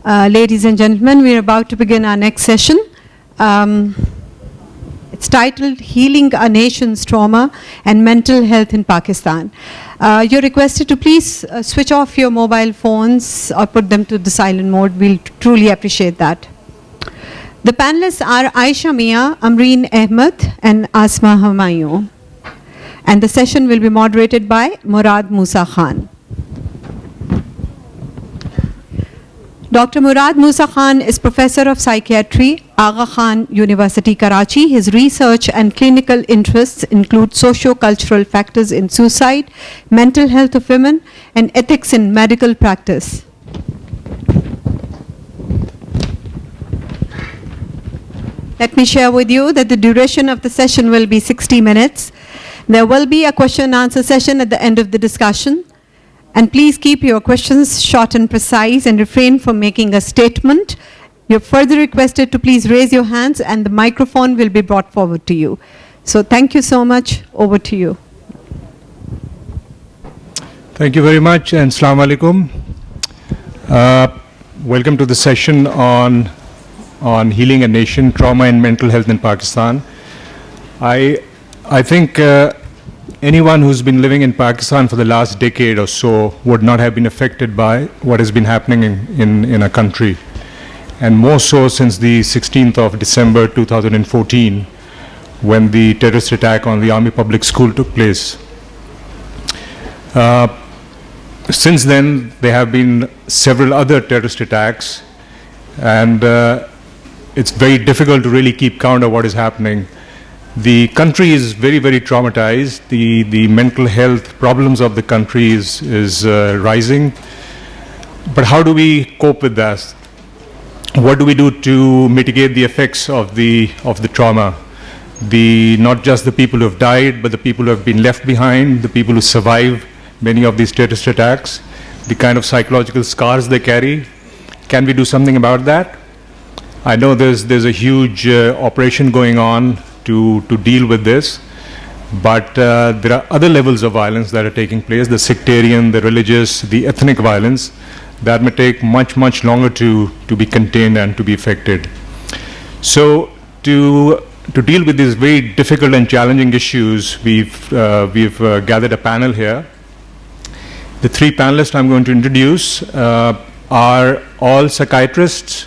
Ladies and gentlemen, we're about to begin our next session. It's titled Healing a Nation's Trauma and Mental Health in Pakistan. You're requested to please switch off your mobile phones or put them to the silent mode. We'll truly appreciate that. The panelists are Ayesha, Mian, Ambreen, Ahmad, and Asma, Humayun. And the session will be moderated by Murad Moosa Khan. Dr. Murad Moosa Khan is Professor of Psychiatry, Aga Khan University, Karachi. His research and clinical interests include socio-cultural factors in suicide, mental health of women, and ethics in medical practice. Let me share with you that the duration of the session will be 60 minutes. There will be a question and answer session at the end of the discussion. And please keep your questions short and precise and refrain from making a statement. You're further requested to please raise your hands and the microphone will be brought forward to you. So thank you so much. Over to you. Thank you very much and Assalamu alaikum. Welcome to the session on healing a nation, trauma and mental health in Pakistan. I think anyone who's been living in Pakistan for the last decade or so would not have been affected by what has been happening in a country. And more so since the 16th of December 2014, when the terrorist attack on the Army Public School took place. Since then, there have been several other terrorist attacks, and it's very difficult to really keep count of what is happening. The country is very, very traumatized. The mental health problems of the country is rising. But how do we cope with that? What do we do to mitigate the effects of the trauma? Not just the people who have died, but the people who have been left behind, the people who survive many of these terrorist attacks, the kind of psychological scars they carry. Can we do something about that? I know there's a huge operation going on to deal with this, but there are other levels of violence that are taking place, the sectarian, the religious, the ethnic violence, that may take much, much longer to be contained and to be affected. So to deal with these very difficult and challenging issues, we've gathered a panel here. The three panelists I'm going to introduce are all psychiatrists.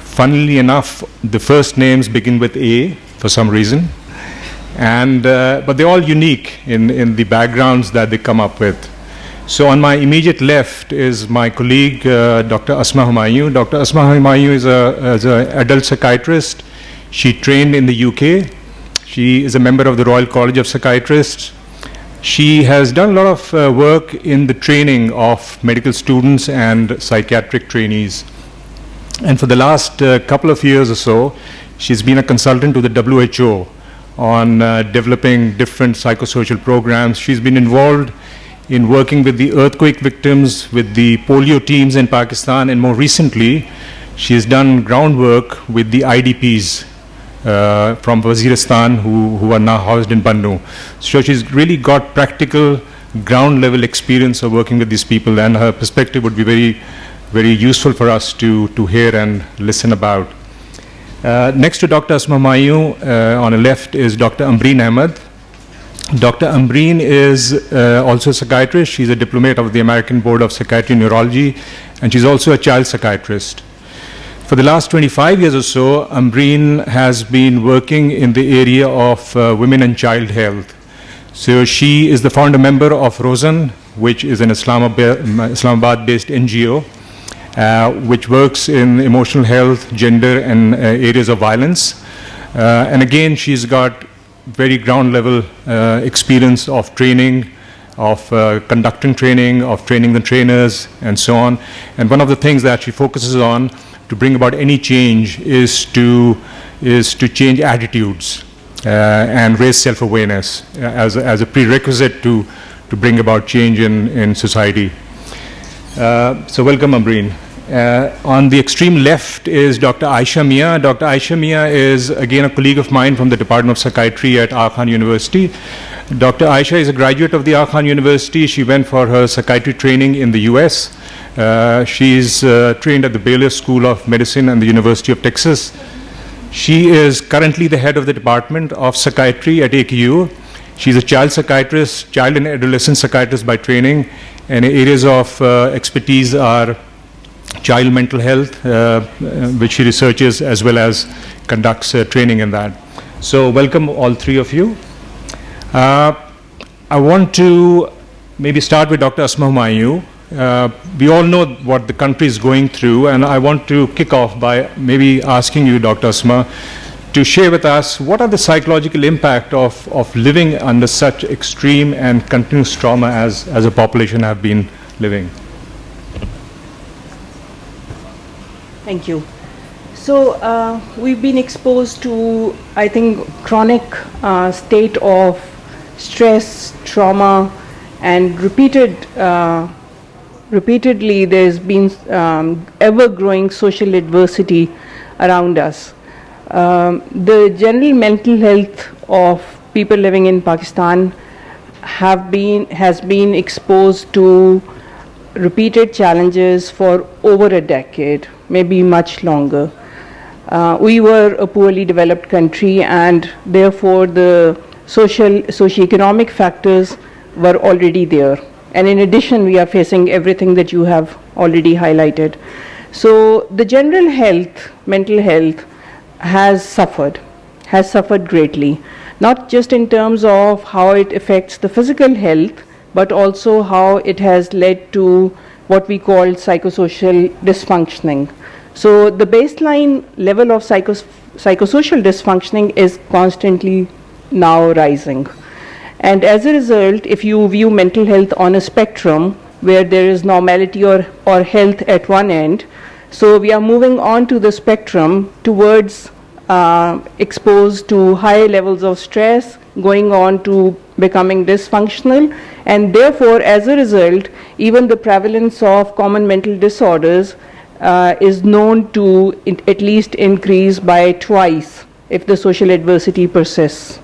Funnily enough, the first names begin with A for some reason, but they're all unique in the backgrounds that they come up with. So on my immediate left is my colleague, Dr. Asma Humayun. Dr. Asma Humayun is an adult psychiatrist. She trained in the UK. She is a member of the Royal College of Psychiatrists. She has done a lot of work in the training of medical students and psychiatric trainees. And for the last couple of years or so, she's been a consultant to the WHO on developing different psychosocial programs. She's been involved in working with the earthquake victims, with the polio teams in Pakistan, and more recently, she has done groundwork with the IDPs from Waziristan who are now housed in Bannu. So she's really got practical ground level experience of working with these people, and her perspective would be very, very useful for us to hear and listen about. Next to Dr. Asma Humayun, on the left is Dr. Ambreen Ahmad. Dr. Ambreen is also a psychiatrist. She's a diplomate of the American Board of Psychiatry and Neurology, and she's also a child psychiatrist. For the last 25 years or so, Ambreen has been working in the area of women and child health. So she is the founder member of Rozan, which is an Islamabad-based NGO, which works in emotional health, gender, and areas of violence. And again, she's got very ground level experience of training, of conducting training, of training the trainers, and so on. And one of the things that she focuses on to bring about any change is to change attitudes and raise self-awareness as a prerequisite to bring about change in society. So welcome, Ambreen. On the extreme left is Dr. Ayesha Mian. Dr. Ayesha Mian is again a colleague of mine from the Department of Psychiatry at Aga Khan University. Dr. Ayesha is a graduate of the Aga Khan University. She went for her psychiatry training in the US, She is trained at the Baylor School of Medicine and the University of Texas. She is currently the head of the Department of Psychiatry at AKU. She's a child psychiatrist, child and adolescent psychiatrist by training, and areas of expertise are child mental health, which she researches as well as conducts training in that. So welcome all three of you. I want to maybe start with Dr. Asma Humayun. We all know what the country is going through, and I want to kick off by maybe asking you, Dr. Asma, to share with us what are the psychological impact of living under such extreme and continuous trauma as a population have been living. Thank you. So we've been exposed to, I think, chronic state of stress, trauma, and repeatedly there's been ever-growing social adversity around us. The general mental health of people living in Pakistan has been exposed to repeated challenges for over a decade, maybe much longer. We were a poorly developed country, and therefore the socioeconomic factors were already there. And in addition, we are facing everything that you have already highlighted. So the general health, mental health, has suffered greatly, not just in terms of how it affects the physical health, but also how it has led to what we call psychosocial dysfunctioning. So the baseline level of psychosocial dysfunctioning is constantly now rising. And as a result, if you view mental health on a spectrum where there is normality or health at one end, so we are moving on to the spectrum towards exposed to high levels of stress, going on to becoming dysfunctional, and therefore, as a result, even the prevalence of common mental disorders is known to at least increase by twice if the social adversity persists.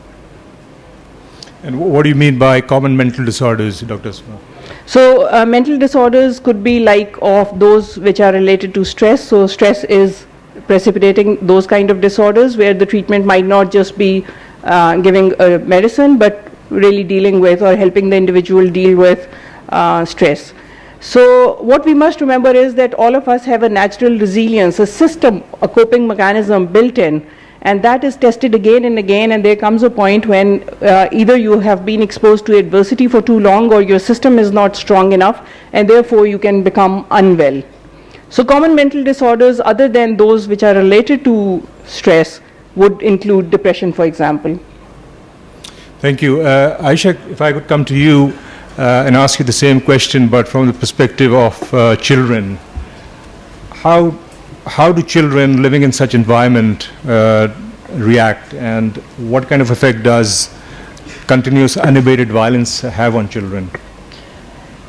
And what do you mean by common mental disorders, Dr. Asma? So mental disorders could be like of those which are related to stress. So stress is precipitating those kind of disorders where the treatment might not just be giving a medicine, but really dealing with or helping the individual deal with stress. So what we must remember is that all of us have a natural resilience, a system, a coping mechanism built in, and that is tested again and again, and there comes a point when either you have been exposed to adversity for too long or your system is not strong enough, and therefore you can become unwell. So common mental disorders other than those which are related to stress would include depression, for example. Thank you. Ayesha, if I could come to you and ask you the same question, but from the perspective of children. How do children living in such environment react, and what kind of effect does continuous unabated violence have on children?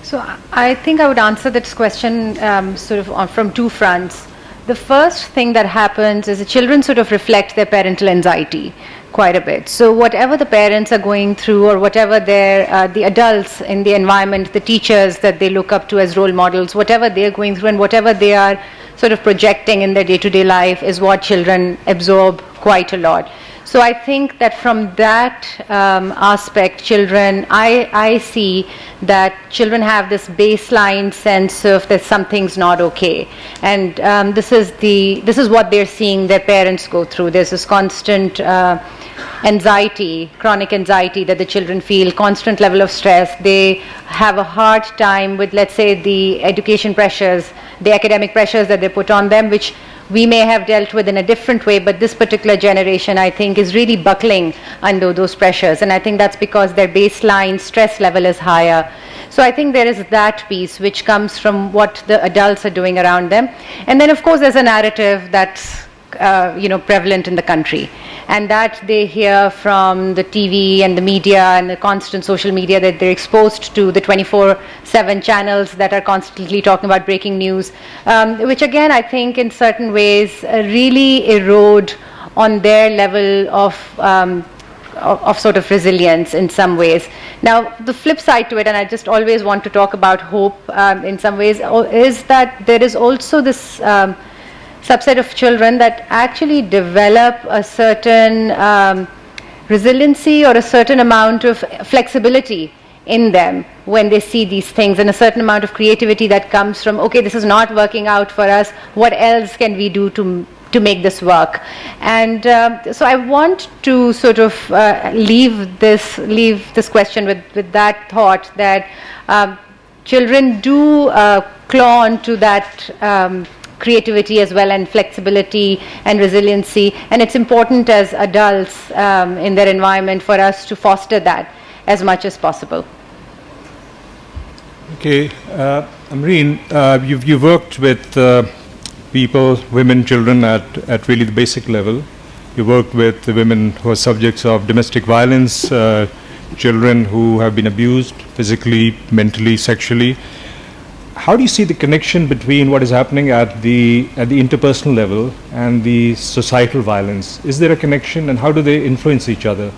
So I think I would answer this question from two fronts. The first thing that happens is the children sort of reflect their parental anxiety quite a bit. So whatever the parents are going through, or whatever the adults in the environment, the teachers that they look up to as role models, whatever they're going through and whatever they are sort of projecting in their day-to-day life is what children absorb quite a lot. So I think that from that aspect, I see that children have this baseline sense of that something's not okay, and this is what they're seeing their parents go through. There's this constant anxiety, chronic anxiety that the children feel, constant level of stress. They have a hard time with, let's say, the education pressures, the academic pressures that they put on them, which we may have dealt with in a different way, but this particular generation, I think, is really buckling under those pressures, and I think that's because their baseline stress level is higher. So I think there is that piece which comes from what the adults are doing around them, and then of course there's a narrative that's prevalent in the country, and that they hear from the TV and the media and the constant social media that they're exposed to, the 24/7 channels that are constantly talking about breaking news, which again I think in certain ways really erode on their level of of sort of resilience in some ways. Now, the flip side to it, and I just always want to talk about hope in some ways, is that there is also this subset of children that actually develop a certain resiliency or a certain amount of flexibility in them when they see these things, and a certain amount of creativity that comes from, okay, this is not working out for us, what else can we do to make this work? And so I want to sort of leave this question with that thought that children do claw onto that creativity as well, and flexibility and resiliency, and it's important as adults in their environment for us to foster that as much as possible. Okay, Ambreen, you've worked with people, women, children at really the basic level. You worked with the women who are subjects of domestic violence, children who have been abused physically, mentally, sexually. How do you see the connection between what is happening at the interpersonal level and the societal violence? Is there a connection, and how do they influence each other?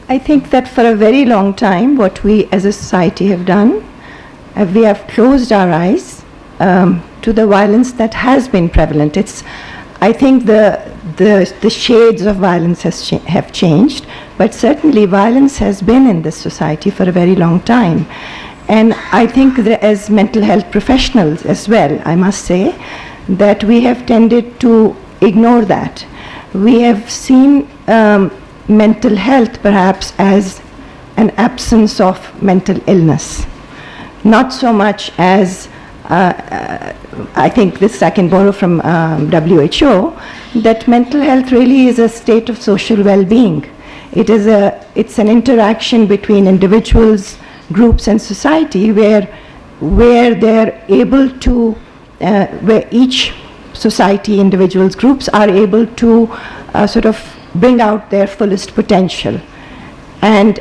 I think that for a very long time, what we as a society have done, we have closed our eyes to the violence that has been prevalent. I think the shades of violence have changed, but certainly violence has been in this society for a very long time. And I think that as mental health professionals as well, I must say that we have tended to ignore that. We have seen mental health perhaps as an absence of mental illness, not so much as I think this I can borrow from WHO, that mental health really is a state of social well-being. It's an interaction between individuals, groups, and society where they're able to, where each society, individuals, groups are able to sort of bring out their fullest potential and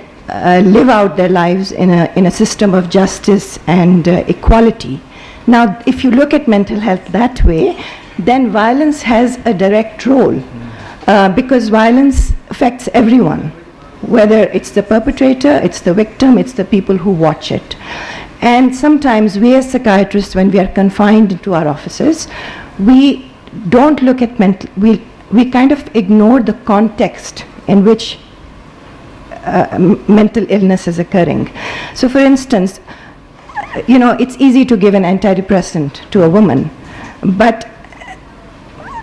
live out their lives in a system of justice and equality. Now, if you look at mental health that way, then violence has a direct role because violence affects everyone, whether it's the perpetrator, it's the victim, it's the people who watch it. And sometimes we as psychiatrists, when we are confined into our offices, we don't look at we kind of ignore the context in which mental illness is occurring. So for instance, it's easy to give an antidepressant to a woman, but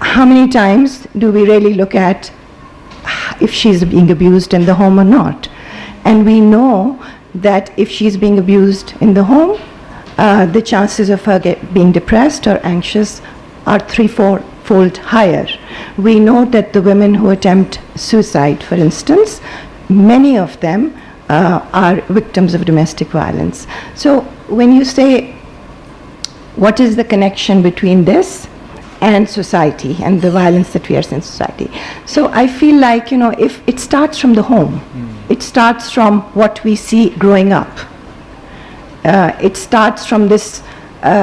how many times do we really look at if she's being abused in the home or not? And we know that if she's being abused in the home, the chances of her being depressed or anxious are 3-4-fold higher. We know that the women who attempt suicide, for instance, many of them are victims of domestic violence. So when you say, what is the connection between this and society and the violence that we are seeing in society? So I feel like, if it starts from the home, it starts from what we see growing up. It starts from this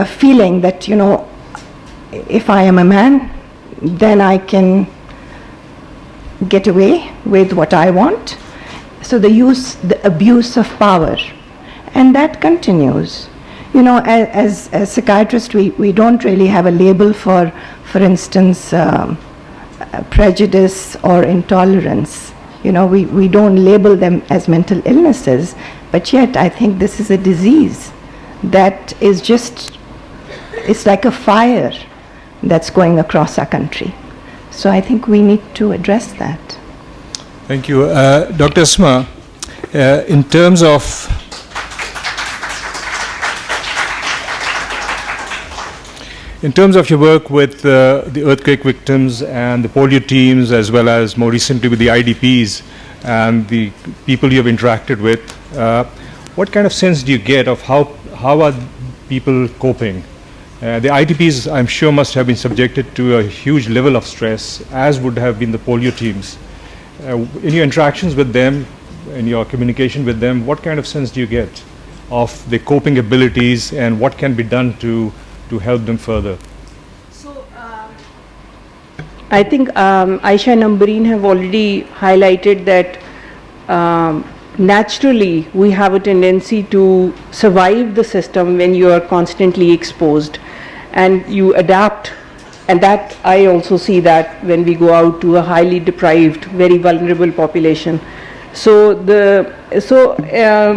feeling that, if I am a man, then I can get away with what I want. So the abuse of power, and that continues. As psychiatrists, we don't really have a label for instance, prejudice or intolerance. We don't label them as mental illnesses, but yet I think this is a disease that is it's like a fire that's going across our country. So I think we need to address that. Thank you. Dr. Asma, in terms of your work with the earthquake victims and the polio teams, as well as more recently with the IDPs and the people you have interacted with, what kind of sense do you get of how are people coping? The IDPs, I'm sure, must have been subjected to a huge level of stress, as would have been the polio teams. In your interactions with them, in your communication with them, what kind of sense do you get of the coping abilities and what can be done to help them further? So, I think Ayesha and Ambreen have already highlighted that naturally we have a tendency to survive the system when you are constantly exposed, and you adapt. And that I also see that when we go out to a highly deprived, very vulnerable population. So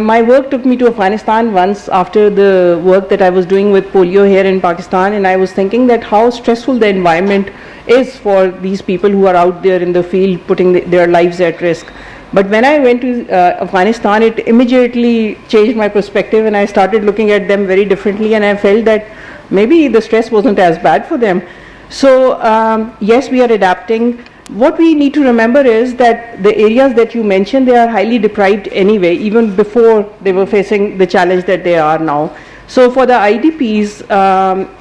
my work took me to Afghanistan once after the work that I was doing with polio here in Pakistan, and I was thinking that how stressful the environment is for these people who are out there in the field putting their lives at risk. But when I went to Afghanistan, it immediately changed my perspective, and I started looking at them very differently, and I felt that maybe the stress wasn't as bad for them. So yes, we are adapting. What we need to remember is that the areas that you mentioned, they are highly deprived anyway, even before they were facing the challenge that they are now. So for the IDPs,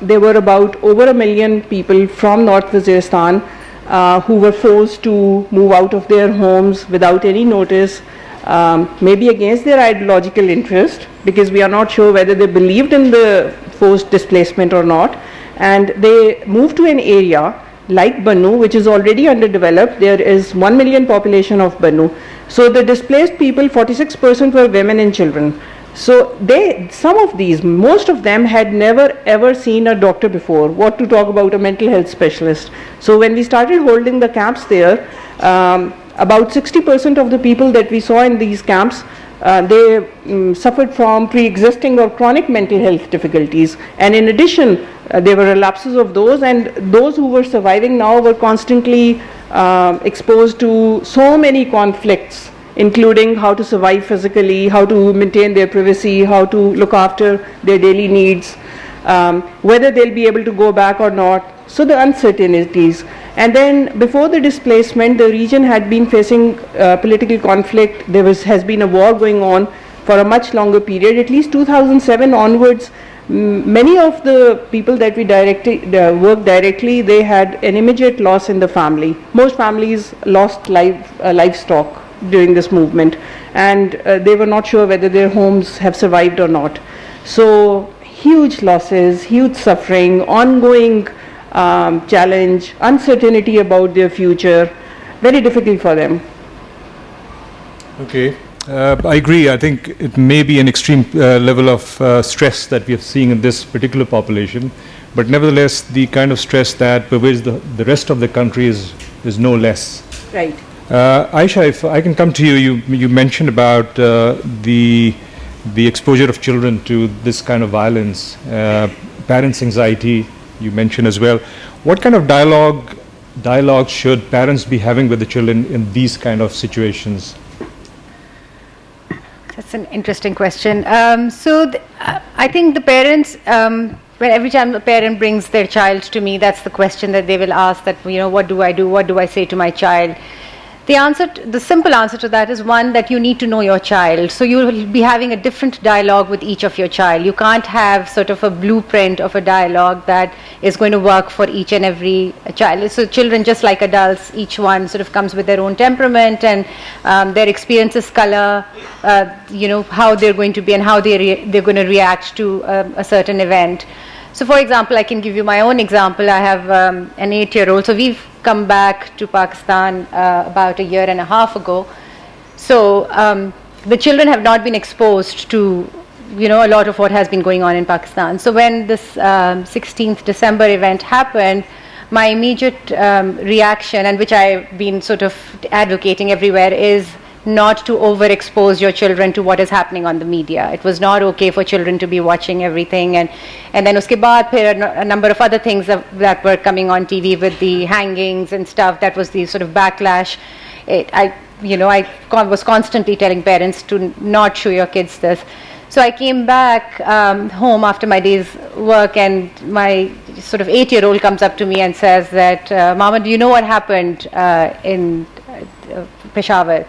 there were about over 1 million people from North Waziristan who were forced to move out of their homes without any notice, maybe against their ideological interest, because we are not sure whether they believed in the forced displacement or not. And they moved to an area like Bannu, which is already underdeveloped. There is 1 million population of Bannu. So the displaced people, 46% were women and children. So most of them had never ever seen a doctor before, what to talk about a mental health specialist. So when we started holding the camps there, about 60% of the people that we saw in these camps, they suffered from pre-existing or chronic mental health difficulties, and in addition there were relapses of those, and those who were surviving now were constantly exposed to so many conflicts, including how to survive physically, how to maintain their privacy, how to look after their daily needs, whether they'll be able to go back or not. So the uncertainties. And then before the displacement, the region had been facing political conflict. There has been a war going on for a much longer period, at least 2007 onwards. Many of the people that we worked directly, they had an immediate loss in the family. Most families lost livestock during this movement, and they were not sure whether their homes have survived or not. So huge losses, huge suffering, ongoing challenge, uncertainty about their future, very difficult for them. Okay, I agree. I think it may be an extreme level of stress that we are seeing in this particular population, but nevertheless, the kind of stress that pervades the rest of the country is no less. Right. Ayesha, if I can come to you, you mentioned about the exposure of children to this kind of violence, parents' anxiety, you mentioned as well. What kind of dialogue should parents be having with the children in these kind of situations? That's an interesting question. I think the parents, when every time a parent brings their child to me, that's the question that they will ask, that, what do I do? What do I say to my child? The simple answer to that is, one, that you need to know your child. So you will be having a different dialogue with each of your child. You can't have sort of a blueprint of a dialogue that is going to work for each and every child. So children, just like adults, each one sort of comes with their own temperament, and their experiences color, how they're going to be and how they're going to react to a certain event. So for example, I can give you my own example. I have an 8-year-old. So we've come back to Pakistan about 1.5 years ago. So the children have not been exposed to, a lot of what has been going on in Pakistan. So when this 16th December event happened, my immediate reaction, and which I've been sort of advocating everywhere, is not to overexpose your children to what is happening on the media. It was not okay for children to be watching everything, and then uske baad phir a number of other things that were coming on TV with the hangings and stuff. That was the sort of backlash. I was constantly telling parents to not show your kids this. So I came back home after my day's work, and my sort of 8-year-old comes up to me and says that, Mama, do you know what happened in Peshawar?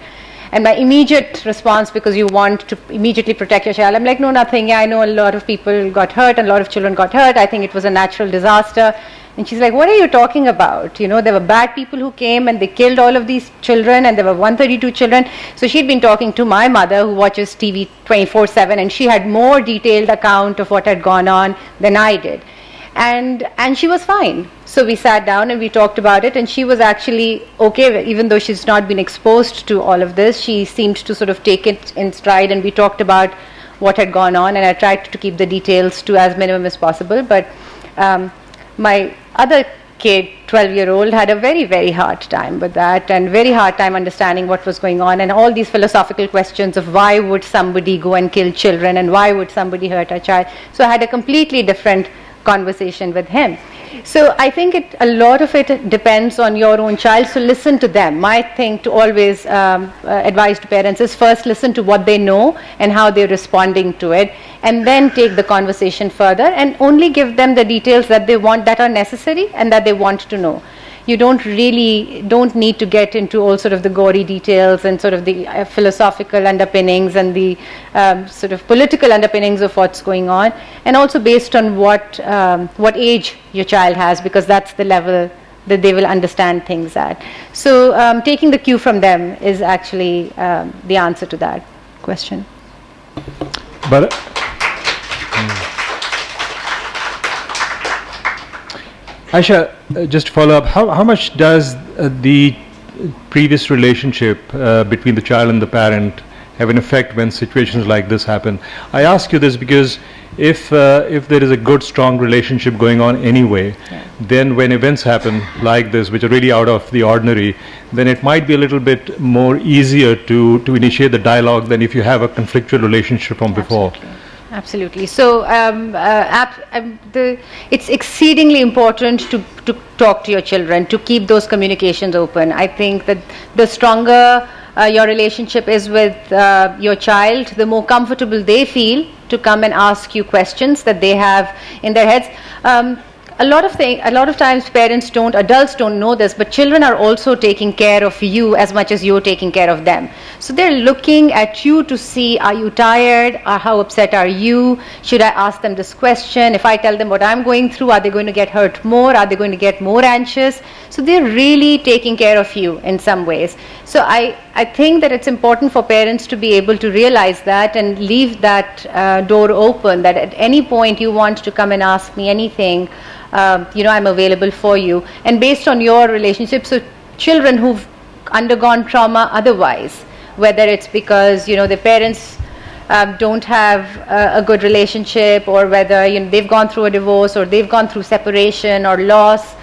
And my immediate response, because you want to immediately protect your child, I'm like, no, nothing. Yeah, I know a lot of people got hurt and a lot of children got hurt. I think it was a natural disaster. And she's like, what are you talking about? There were bad people who came and they killed all of these children, and there were 132 children. So she'd been talking to my mother, who watches TV 24/7, and she had more detailed account of what had gone on than I did. And she was fine. So we sat down and we talked about it, and she was actually okay, even though she's not been exposed to all of this. She seemed to sort of take it in stride, and we talked about what had gone on, and I tried to keep the details to as minimum as possible. But my other kid, 12-year-old, had a very, very hard time with that, and very hard time understanding what was going on, and all these philosophical questions of why would somebody go and kill children, and why would somebody hurt a child. So I had a completely different conversation with him. So I think a lot of it depends on your own child, so listen to them. My thing to always advise to parents is first listen to what they know and how they're responding to it, and then take the conversation further, and only give them the details that they want, that are necessary and that they want to know. You don't need to get into all sort of the gory details and sort of the philosophical underpinnings and the sort of political underpinnings of what's going on, and also based on what age your child has, because that's the level that they will understand things at. So taking the cue from them is actually the answer to that question. But Ayesha, just to follow up, how much does the previous relationship between the child and the parent have an effect when situations like this happen? I ask you this because if there is a good, strong relationship going on anyway, then when events happen like this, which are really out of the ordinary, then it might be a little bit more easier to initiate the dialogue than if you have a conflictual relationship from before. Absolutely. So it's exceedingly important to talk to your children, to keep those communications open. I think that the stronger your relationship is with your child, the more comfortable they feel to come and ask you questions that they have in their heads. A lot of times adults don't know this, but children are also taking care of you as much as you're taking care of them. So they're looking at you to see, are you tired, or how upset are you? Should I ask them this question? If I tell them what I'm going through, are they going to get hurt more? Are they going to get more anxious? So they're really taking care of you in some ways. So I think that it's important for parents to be able to realize that and leave that door open, that at any point you want to come and ask me anything, I'm available for you. And based on your relationship, so children who've undergone trauma otherwise, whether it's because, their parents don't have a good relationship, or whether, they've gone through a divorce, or they've gone through separation or loss,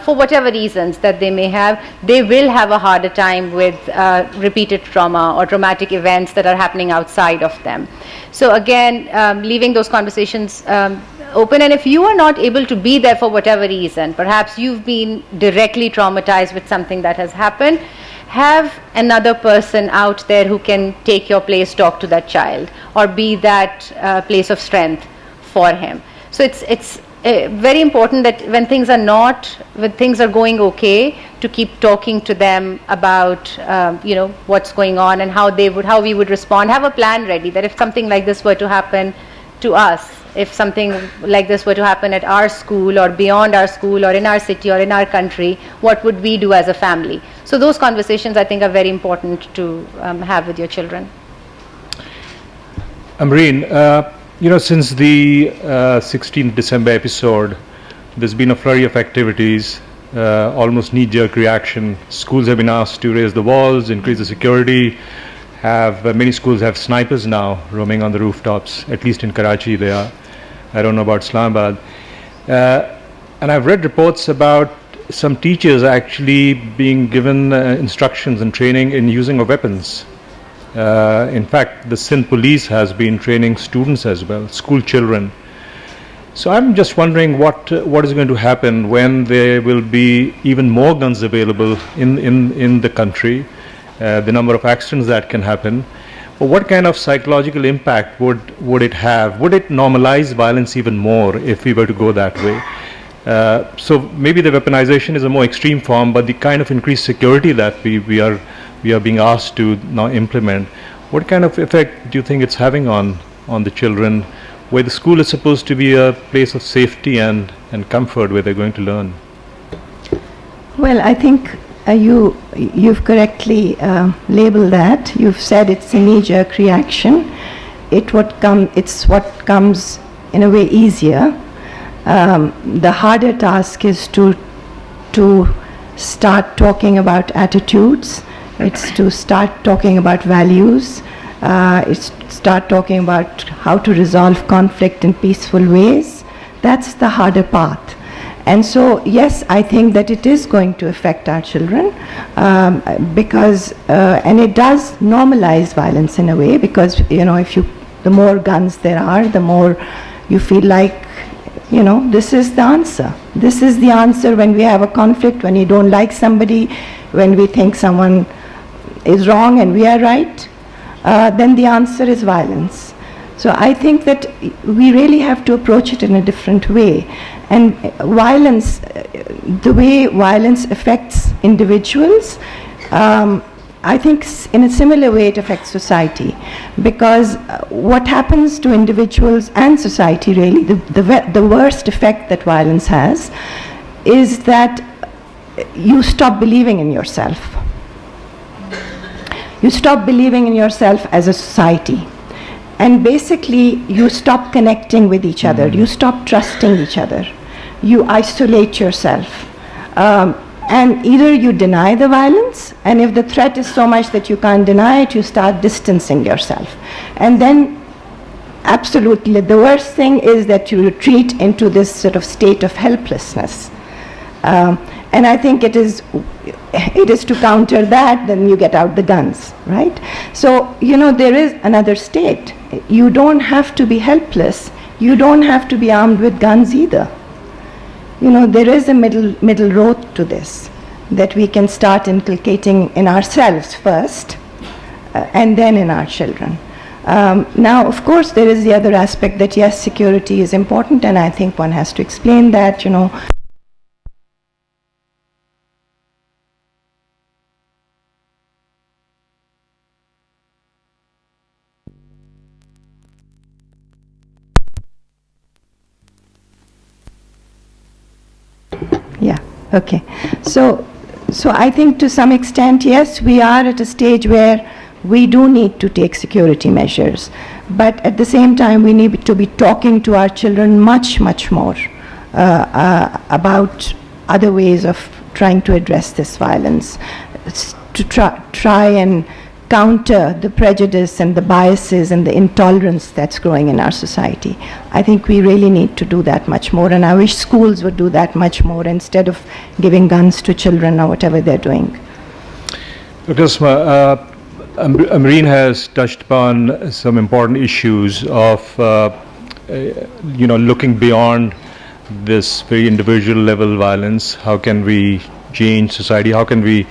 for whatever reasons that they may have, they will have a harder time with repeated trauma or traumatic events that are happening outside of them. So again, leaving those conversations open, and if you are not able to be there for whatever reason, perhaps you've been directly traumatized with something that has happened, have another person out there who can take your place, talk to that child, or be that place of strength for him. So it's very important that when things are going okay, to keep talking to them about what's going on and how we would respond. Have a plan ready, that if something like this were to happen to us, if something like this were to happen at our school or beyond our school or in our city or in our country, what would we do as a family? So those conversations, I think, are very important to have with your children. Ambreen, since the 16th December episode, there's been a flurry of activities, almost knee-jerk reaction. Schools have been asked to raise the walls, increase the security. Many schools have snipers now roaming on the rooftops, at least in Karachi they are. I don't know about Islamabad. And I've read reports about some teachers actually being given instructions and training in using of weapons. In fact, the Sindh police has been training students as well, school children. So I'm just wondering what is going to happen when there will be even more guns available in the country, the number of accidents that can happen. But what kind of psychological impact would it have? Would it normalize violence even more if we were to go that way? So maybe the weaponization is a more extreme form, but the kind of increased security that we are being asked to now implement, what kind of effect do you think it's having on the children, where the school is supposed to be a place of safety and comfort where they're going to learn? Well, I think you've correctly labeled that. You've said it's a knee-jerk reaction. It's what comes in a way easier. The harder task is to start talking about attitudes. It's to start talking about values. It's start talking about how to resolve conflict in peaceful ways. That's the harder path. And so, yes, I think that it is going to affect our children because, and it does normalize violence in a way, because, the more guns there are, the more you feel like, this is the answer. This is the answer when we have a conflict, when you don't like somebody, when we think someone is wrong and we are right, then the answer is violence. So I think that we really have to approach it in a different way. And violence, the way violence affects individuals, I think in a similar way it affects society. Because what happens to individuals and society really, the worst effect that violence has is that you stop believing in yourself. You stop believing in yourself as a society. And basically, you stop connecting with each other. You stop trusting each other. You isolate yourself. And either you deny the violence, and if the threat is so much that you can't deny it, you start distancing yourself. And then, absolutely, the worst thing is that you retreat into this sort of state of helplessness. And I think it is to counter that, then you get out the guns, right? So, there is another state. You don't have to be helpless. You don't have to be armed with guns either. There is a middle road to this that we can start inculcating in ourselves first, and then in our children. Now, of course, there is the other aspect that, yes, security is important, and I think one has to explain that, Yeah, okay. So I think to some extent, yes, we are at a stage where we do need to take security measures. But at the same time, we need to be talking to our children much, much more about other ways of trying to address this violence, to try and counter the prejudice and the biases and the intolerance that's growing in our society. I think we really need to do that much more, and I wish schools would do that much more instead of giving guns to children or whatever they're doing. Dr. Asma, Ambreen has touched upon some important issues of looking beyond this very individual level violence. How can we change society? How can we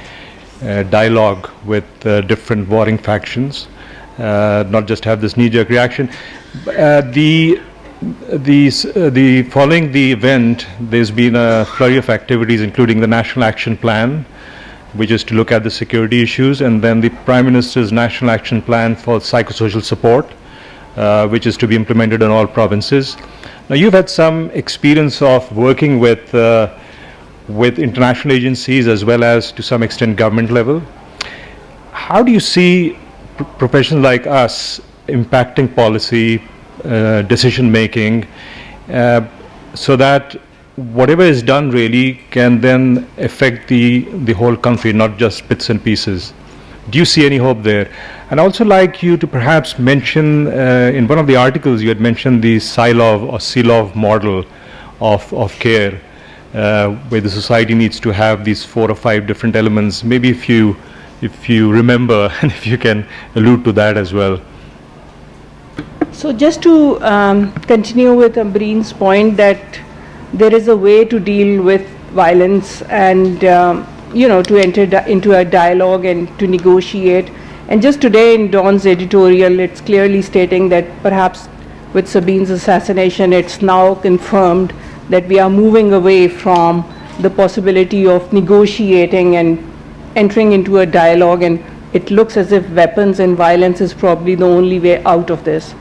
dialogue with different warring factions, not just have this knee-jerk reaction? Following the event, there's been a flurry of activities, including the National Action Plan, which is to look at the security issues, and then the Prime Minister's National Action Plan for psychosocial support, which is to be implemented in all provinces. Now, you've had some experience of working with international agencies as well as to some extent government level. How do you see professionals like us impacting policy, decision making, so that whatever is done really can then affect the whole country, not just bits and pieces? Do you see any hope there? And I'd also like you to perhaps mention, in one of the articles you had mentioned the SILOV or SILOV model of care, where the society needs to have these 4 or 5 different elements. Maybe if you remember, and if you can allude to that as well. So just to continue with Ambreen's point that there is a way to deal with violence and to enter into a dialogue and to negotiate. And just today in Dawn's editorial, it's clearly stating that perhaps with Sabine's assassination, it's now confirmed that we are moving away from the possibility of negotiating and entering into a dialogue, and it looks as if weapons and violence is probably the only way out of this.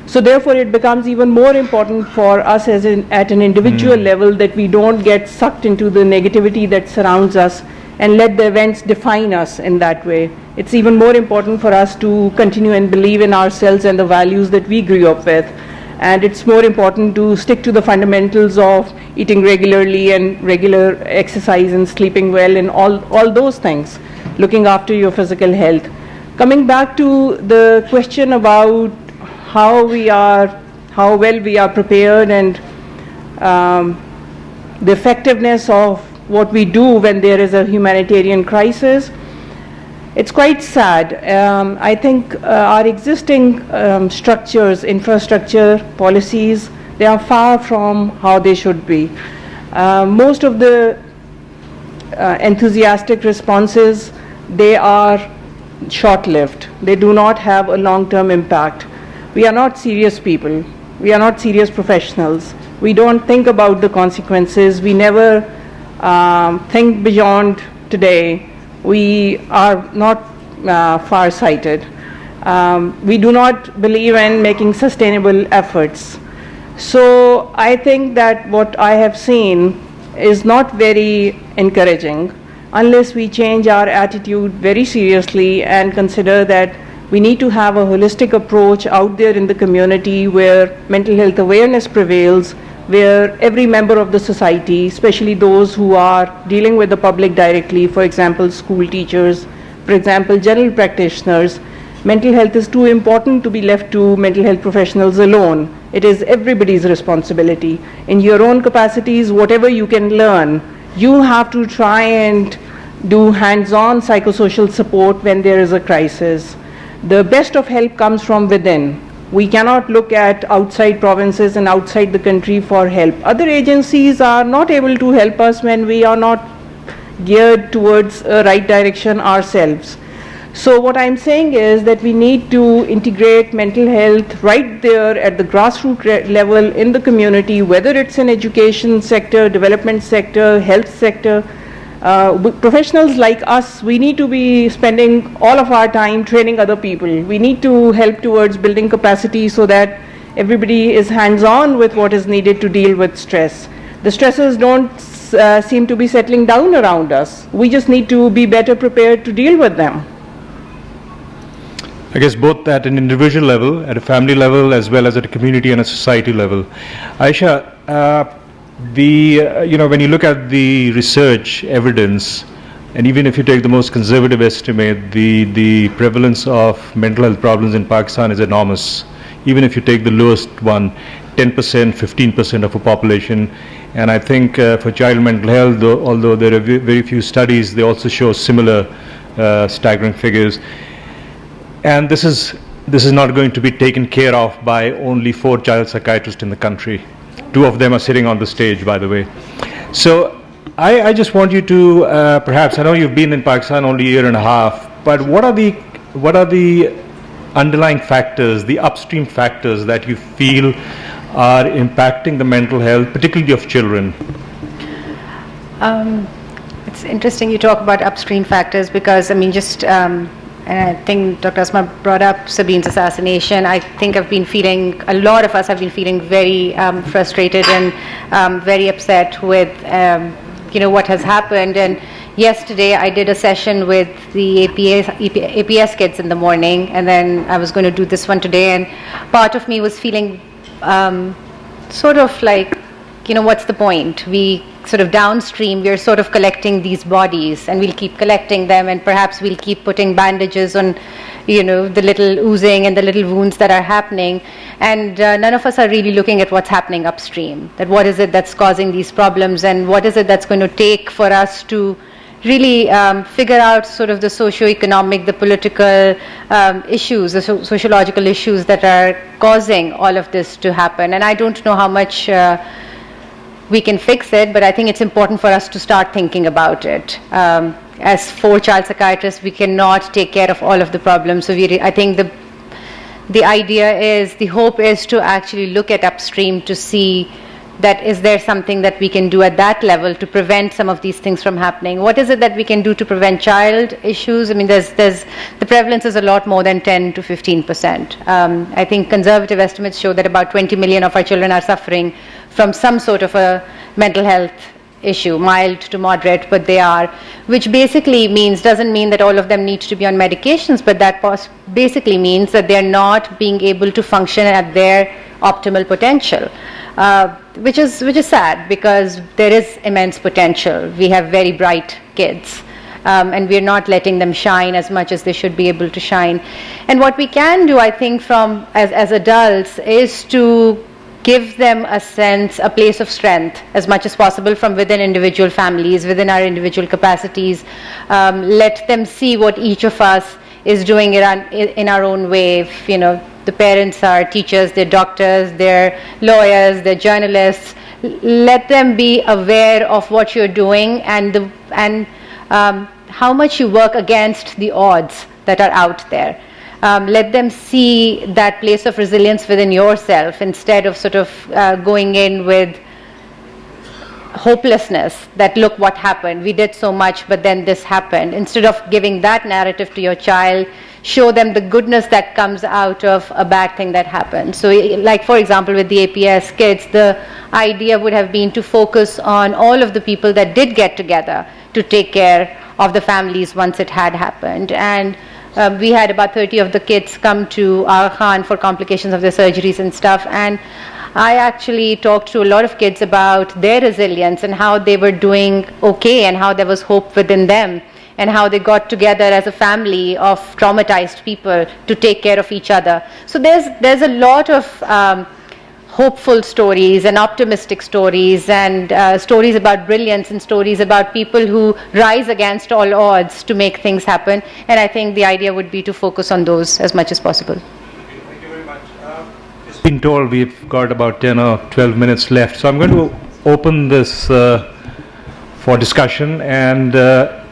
So therefore it becomes even more important for us at an individual level that we don't get sucked into the negativity that surrounds us and let the events define us in that way. It's even more important for us to continue and believe in ourselves and the values that we grew up with. And it's more important to stick to the fundamentals of eating regularly and regular exercise and sleeping well and all those things, looking after your physical health. Coming back to the question about how well we are prepared and the effectiveness of what we do when there is a humanitarian crisis, it's quite sad. I think our existing structures, infrastructure, policies, they are far from how they should be. Most of the enthusiastic responses, they are short-lived. They do not have a long-term impact. We are not serious people. We are not serious professionals. We don't think about the consequences. We never think beyond today. We are not far-sighted. We do not believe in making sustainable efforts. So I think that what I have seen is not very encouraging unless we change our attitude very seriously and consider that we need to have a holistic approach out there in the community where mental health awareness prevails, where every member of the society, especially those who are dealing with the public directly, for example, school teachers, for example, general practitioners, mental health is too important to be left to mental health professionals alone. It is everybody's responsibility. In your own capacities, whatever you can learn, you have to try and do hands-on psychosocial support when there is a crisis. The best of help comes from within. We cannot look at outside provinces and outside the country for help. Other agencies are not able to help us when we are not geared towards a right direction ourselves. So what I'm saying is that we need to integrate mental health right there at the grassroots level in the community, whether it's in education sector, development sector, health sector. Professionals like us, we need to be spending all of our time training other people. We need to help towards building capacity so that everybody is hands-on with what is needed to deal with stress. The stresses don't seem to be settling down around us. We just need to be better prepared to deal with them. I guess both at an individual level, at a family level, as well as at a community and a society level. Ayesha, when you look at the research evidence, and even if you take the most conservative estimate, the prevalence of mental health problems in Pakistan is enormous. Even if you take the lowest one, 10%, 15% of a population. And I think for child mental health, although there are very few studies, they also show similar staggering figures. And this is not going to be taken care of by only 4 child psychiatrists in the country. 2 of them are sitting on the stage, by the way. So I just want you to perhaps, I know you've been in Pakistan only a year and a half, but what are the underlying factors, the upstream factors that you feel are impacting the mental health, particularly of children? It's interesting you talk about upstream factors because, I mean, and I think Dr. Asma brought up Sabine's assassination. I think a lot of us have been feeling very frustrated and very upset with, what has happened. And yesterday I did a session with the APS kids in the morning, and then I was going to do this one today. And part of me was feeling sort of like, what's the point? We sort of downstream, we're sort of collecting these bodies, and we'll keep collecting them, and perhaps we'll keep putting bandages on, the little oozing and the little wounds that are happening. And none of us are really looking at what's happening upstream, that what is it that's causing these problems, and what is it that's going to take for us to really figure out sort of the socio-economic, the political issues, the sociological issues that are causing all of this to happen. And I don't know how much we can fix it, but I think it's important for us to start thinking about it. As 4 child psychiatrists, we cannot take care of all of the problems. So I think the idea is, the hope is to actually look at upstream to see that is there something that we can do at that level to prevent some of these things from happening. What is it that we can do to prevent child issues? I mean, the prevalence is a lot more than 10 to 15%. I think conservative estimates show that about 20 million of our children are suffering from some sort of a mental health issue, mild to moderate, but they are, which basically doesn't mean that all of them need to be on medications, but that basically means that they're not being able to function at their optimal potential, which is sad, because there is immense potential. We have very bright kids. And we're not letting them shine as much as they should be able to shine. And what we can do, I think, as adults, is to give them a sense, a place of strength as much as possible from within individual families, within our individual capacities. Let them see what each of us is doing in our own way. If, the parents are teachers, they're doctors, they're lawyers, they're journalists. Let them be aware of what you're doing and how much you work against the odds that are out there. Let them see that place of resilience within yourself, instead of sort of going in with hopelessness that, look what happened, we did so much but then this happened. Instead of giving that narrative to your child, show them the goodness that comes out of a bad thing that happened. So like, for example, with the APS kids, the idea would have been to focus on all of the people that did get together to take care of the families once it had happened. And we had about 30 of the kids come to our Khan for complications of their surgeries and stuff, and I actually talked to a lot of kids about their resilience and how they were doing okay and how there was hope within them and how they got together as a family of traumatized people to take care of each other. So there's a lot of hopeful stories and optimistic stories and stories about brilliance and stories about people who rise against all odds to make things happen. And I think the idea would be to focus on those as much as possible. Thank you very much. It's been told we've got about 10 or 12 minutes left. So I'm going to open this for discussion. And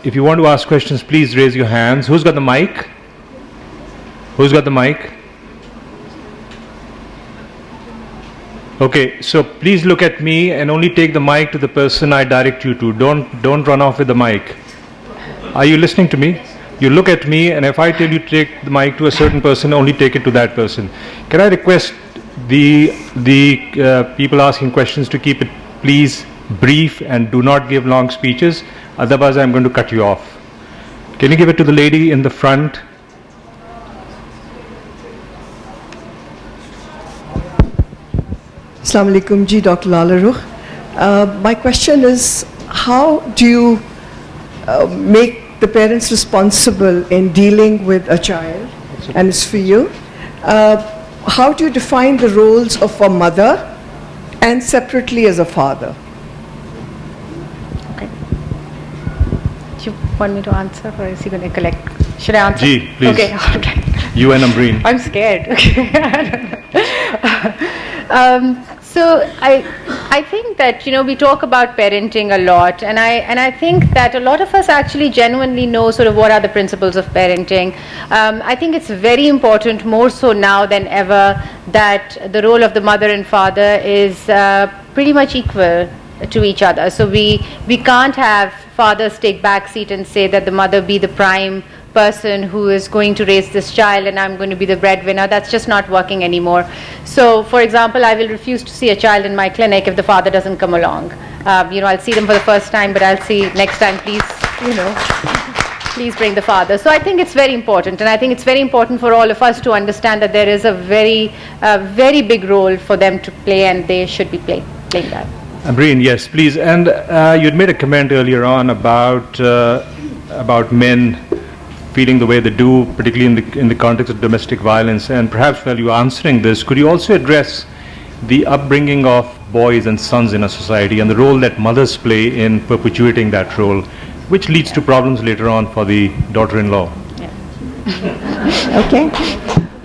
if you want to ask questions, please raise your hands. Who's got the mic? Who's got the mic? Okay, so please look at me and only take the mic to the person I direct you to. Don't run off with the mic. Are you listening to me? You look at me, and if I tell you to take the mic to a certain person, only take it to that person. Can I request the people asking questions to keep it, please, brief and do not give long speeches? Otherwise, I'm going to cut you off. Can you give it to the lady in the front? Assalamu alaikum ji, Dr. Lala Rukh. My question is, how do you make the parents responsible in dealing with a child? And it's for you. How do you define the roles of a mother and separately as a father? Okay. Do you want me to answer, or is he going to collect? Should I answer? Ji, please. Okay, all right. You and Ambreen. I'm scared. Okay. So I think that, we talk about parenting a lot, and I think that a lot of us actually genuinely know sort of what are the principles of parenting. I think it's very important, more so now than ever, that the role of the mother and father is pretty much equal to each other. So we can't have fathers take back seat and say that the mother be the prime person who is going to raise this child and I'm going to be the breadwinner. That's just not working anymore. So, for example, I will refuse to see a child in my clinic if the father doesn't come along. I'll see them for the first time, but I'll see next time, please, please bring the father. So I think it's very important, and I think it's very important for all of us to understand that there is a very big role for them to play, and they should be playing that. Ambreen, yes, please. And you'd made a comment earlier on about men feeling the way they do, particularly in the context of domestic violence. And perhaps while you're answering this, could you also address the upbringing of boys and sons in a society and the role that mothers play in perpetuating that role, which leads to problems later on for the daughter-in-law? Okay,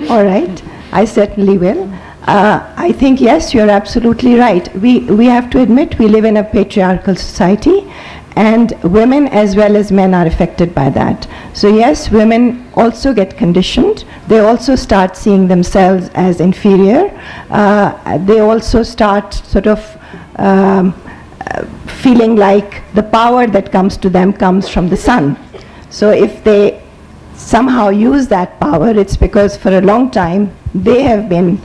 all right, I certainly will. I think, yes, you're absolutely right. We have to admit we live in a patriarchal society, and women as well as men are affected by that. So yes, women also get conditioned. They also start seeing themselves as inferior. They also start sort of feeling like the power that comes to them comes from the son. So if they somehow use that power, it's because for a long time they have been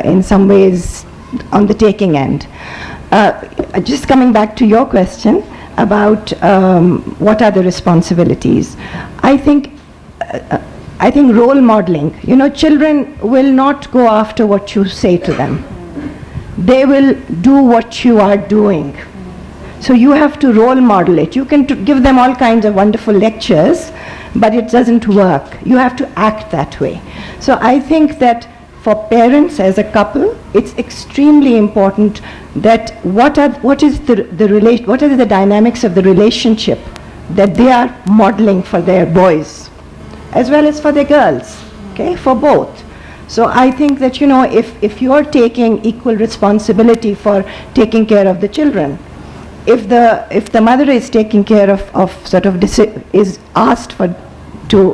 in some ways on the taking end. Just coming back to your question about what are the responsibilities, I think I think role modeling. Children will not go after what you say to them. They will do what you are doing. So you have to role model it. You can give them all kinds of wonderful lectures, but it doesn't work. You have to act that way. So I think that for parents as a couple, it's extremely important that what are the dynamics of the relationship that they are modeling for their boys, as well as for their girls, okay, for both. So I think that, if you're taking equal responsibility for taking care of the children, if the mother is taking care is asked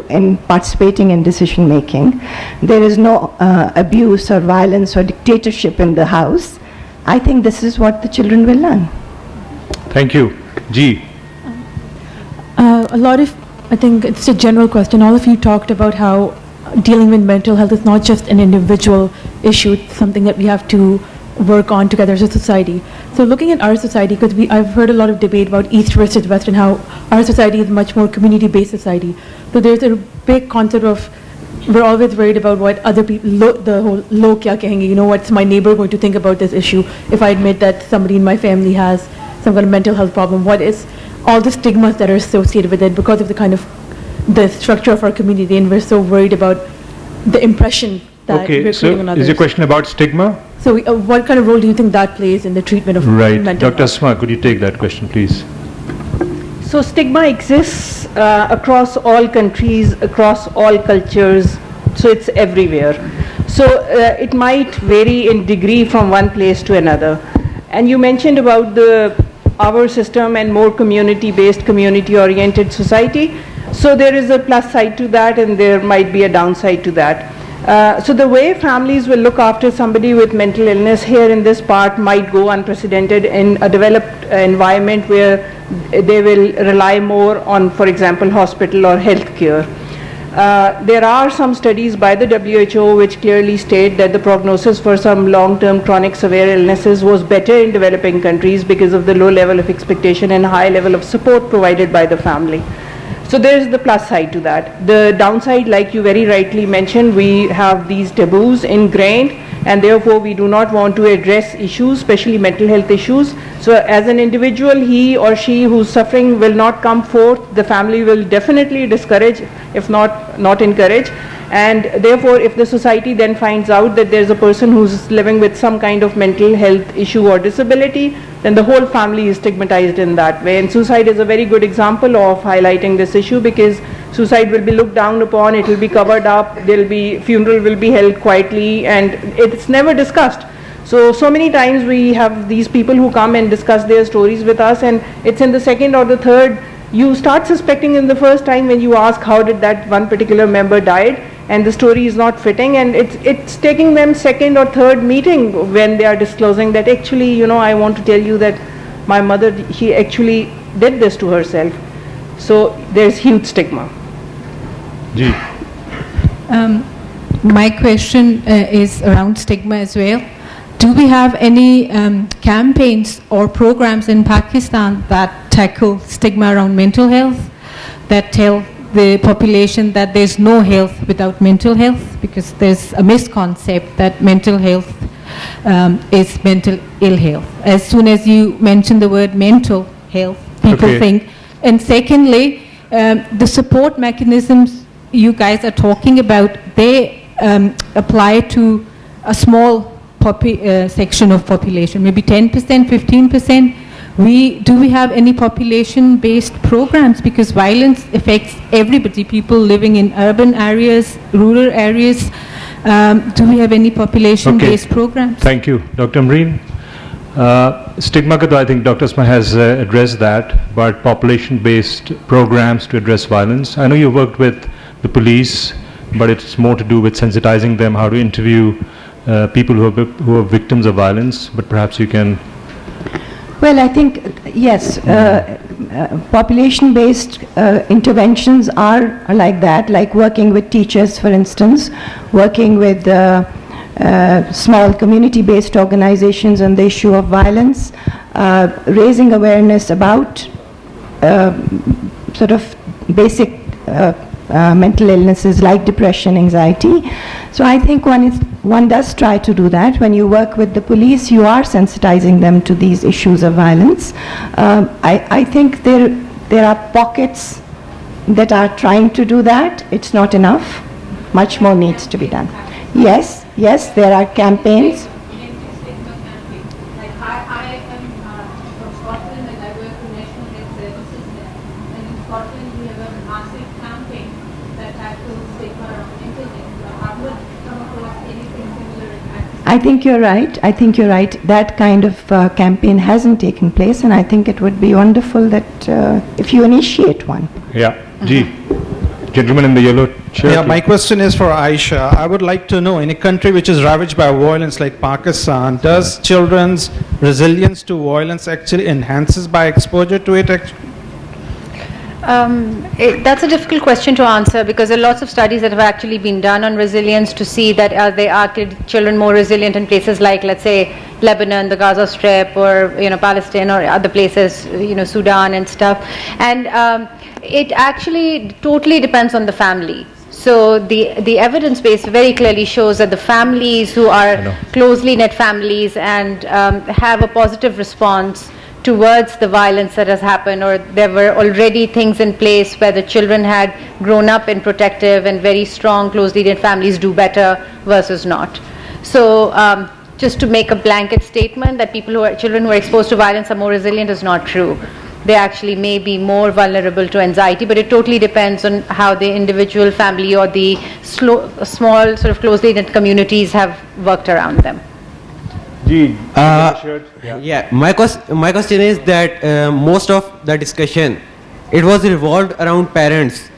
in participating in decision making, there is no abuse or violence or dictatorship in the house, I think this is what the children will learn. Thank you. G. I think it's a general question. All of you talked about how dealing with mental health is not just an individual issue, it's something that we have to work on together as a society. So looking at our society, because I've heard a lot of debate about East versus West and how our society is much more community-based society. So there's a big concept of we're always worried about what other people, the whole log kya kahenge, what's my neighbor going to think about this issue if I admit that somebody in my family has some kind of mental health problem. What is all the stigmas that are associated with it because of the structure of our community, and we're so worried about the impression that we're creating on others. Is your question about stigma? So what kind of role do you think that plays in the treatment of mental health? Dr. Asma, could you take that question, please? So stigma exists across all countries, across all cultures, so it's everywhere. So it might vary in degree from one place to another. And you mentioned about our system and more community-based, community-oriented society. So there is a plus side to that, and there might be a downside to that. So the way families will look after somebody with mental illness here in this part might go unprecedented in a developed environment where they will rely more on, for example, hospital or health care. There are some studies by the WHO which clearly state that the prognosis for some long-term chronic severe illnesses was better in developing countries because of the low level of expectation and high level of support provided by the family. So there is the plus side to that. The downside, like you very rightly mentioned, we have these taboos ingrained, and therefore we do not want to address issues, especially mental health issues. So as an individual, he or she who's suffering will not come forth. The family will definitely discourage, if not encourage. And therefore, if the society then finds out that there's a person who's living with some kind of mental health issue or disability, then the whole family is stigmatized in that way. And suicide is a very good example of highlighting this issue, because suicide will be looked down upon, it will be covered up, funeral will be held quietly, and it's never discussed. So many times we have these people who come and discuss their stories with us, and it's in the second or the third, you start suspecting in the first time when you ask how did that one particular member died, and the story is not fitting, and it's taking them second or third meeting when they are disclosing that actually, I want to tell you that my mother, she actually did this to herself. So there's huge stigma. Ji. My question is around stigma as well. Do we have any campaigns or programs in Pakistan that tackle stigma around mental health, that tell the population that there's no health without mental health? Because there's a misconcept that mental health is mental ill health. As soon as you mention the word mental health, people think. And secondly, the support mechanisms you guys are talking about, they apply to a small section of population, maybe 10%, 15%. Do we have any population-based programs? Because violence affects everybody, people living in urban areas, rural areas. Do we have any population-based programs? Thank you. Dr. Ambreen? Stigma, I think Dr. Asma has addressed that, but population-based programs to address violence. I know you worked with the police, but it's more to do with sensitizing them, how to interview people who are victims of violence, but perhaps you can... Well, I think, yes, population-based interventions are like that, like working with teachers, for instance, working with small community-based organizations on the issue of violence, raising awareness about sort of basic mental illnesses like depression, anxiety. So I think one does try to do that. When you work with the police, you are sensitizing them to these issues of violence. I think there are pockets that are trying to do that. It's not enough. Much more needs to be done. Yes, there are campaigns. I think you're right. That kind of campaign hasn't taken place, and I think it would be wonderful that if you initiate one. Yeah, Ji. Gentleman in the yellow shirt. Yeah, my question is for Ayesha. I would like to know, in a country which is ravaged by violence like Pakistan, does children's resilience to violence actually enhances by exposure to it? That's a difficult question to answer, because there are lots of studies that have actually been done on resilience to see that are children more resilient in places like, let's say, Lebanon, the Gaza Strip, or Palestine, or other places, Sudan and stuff. And it actually totally depends on the family. So the evidence base very clearly shows that the families who are closely knit families and have a positive response towards the violence that has happened, or there were already things in place where the children had grown up in protective and very strong, closely knit families, do better versus not. So just to make a blanket statement that children who are exposed to violence are more resilient is not true. They actually may be more vulnerable to anxiety, but it totally depends on how the individual family or the small sort of closely knit communities have worked around them. My question is that most of the discussion, it was revolved around parents.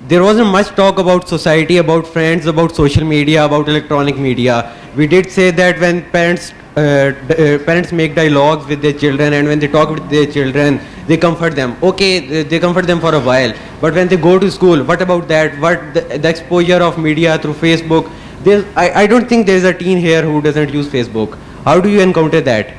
There wasn't much talk about society, about friends, about social media, about electronic media. We did say that when parents make dialogues with their children, and when they talk with their children, they comfort them. Okay, they comfort them for a while. But when they go to school, what about that? What the exposure of media through Facebook? I don't think there's a teen here who doesn't use Facebook. How do you encounter that?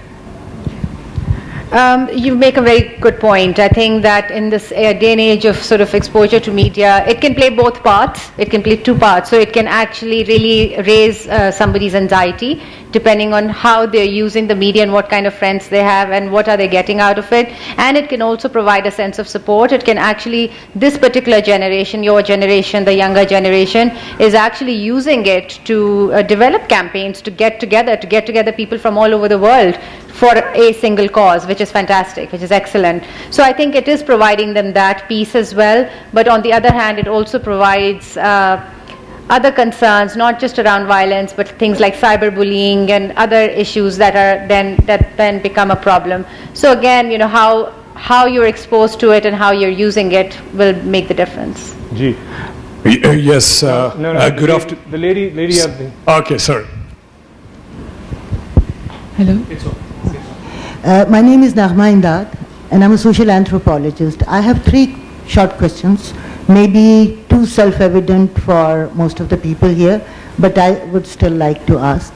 You make a very good point. I think that in this day and age of sort of exposure to media, it can play both parts. It can play two parts. So it can actually really raise somebody's anxiety, depending on how they're using the media and what kind of friends they have and what are they getting out of it. And it can also provide a sense of support. It can actually, this particular generation, your generation, the younger generation, is actually using it to develop campaigns to get together people from all over the world for a single cause, which is fantastic, which is excellent. So I think it is providing them that piece as well. But on the other hand, it also provides other concerns, not just around violence, but things like cyberbullying and other issues that then become a problem. So again, how you're exposed to it and how you're using it will make the difference. Ji. Yes. Good afternoon. The lady at the... Okay, sorry. Hello. My name is Nagma Imdad, and I'm a social anthropologist. I have 3 short questions, maybe too self-evident for most of the people here, but I would still like to ask.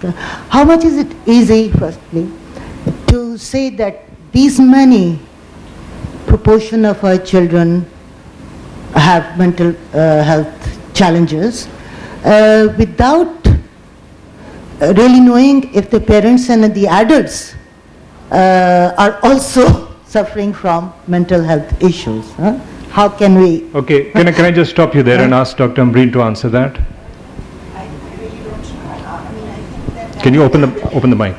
How much is it easy, firstly, to say that these many proportion of our children have mental health challenges without really knowing if the parents and the adults are also suffering from mental health issues? How can we... Okay, can I just stop you there and ask Dr. Ambreen to answer that? Can you open the mic?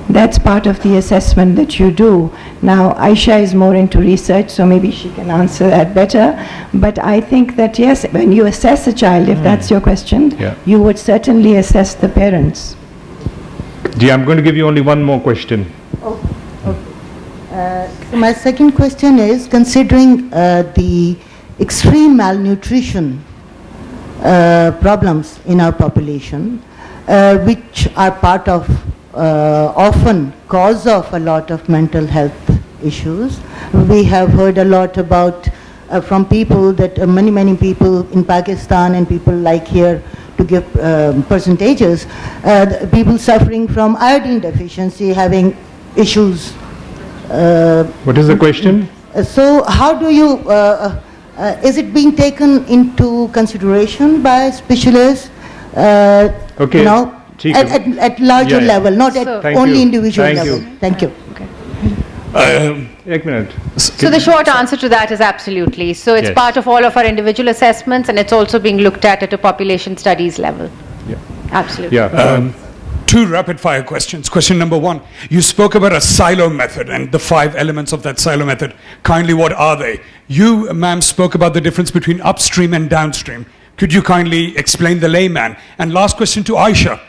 That's part of the assessment that you do. Now, Ayesha is more into research, so maybe she can answer that better. But I think that, yes, when you assess a child, if that's your question, you would certainly assess the parents. Ji, I'm going to give you only one more question. So my second question is, considering the extreme malnutrition problems in our population, which are part of often cause of a lot of mental health issues. We have heard a lot about from people that many people in Pakistan and people like here, to give percentages, people suffering from iodine deficiency, having issues. What is the question? So how do you Is it being taken into consideration by specialists? Okay. At larger level, not at only individual level. Thank you. So the short answer to that is absolutely. So it's part of all of our individual assessments, and it's also being looked at a population studies level. Yeah. Absolutely. Yeah. Two rapid fire questions. Question number one, you spoke about a silo method and the 5 elements of that silo method. Kindly, what are they? You, ma'am, spoke about the difference between upstream and downstream. Could you kindly explain the layman? And last question to Ayesha.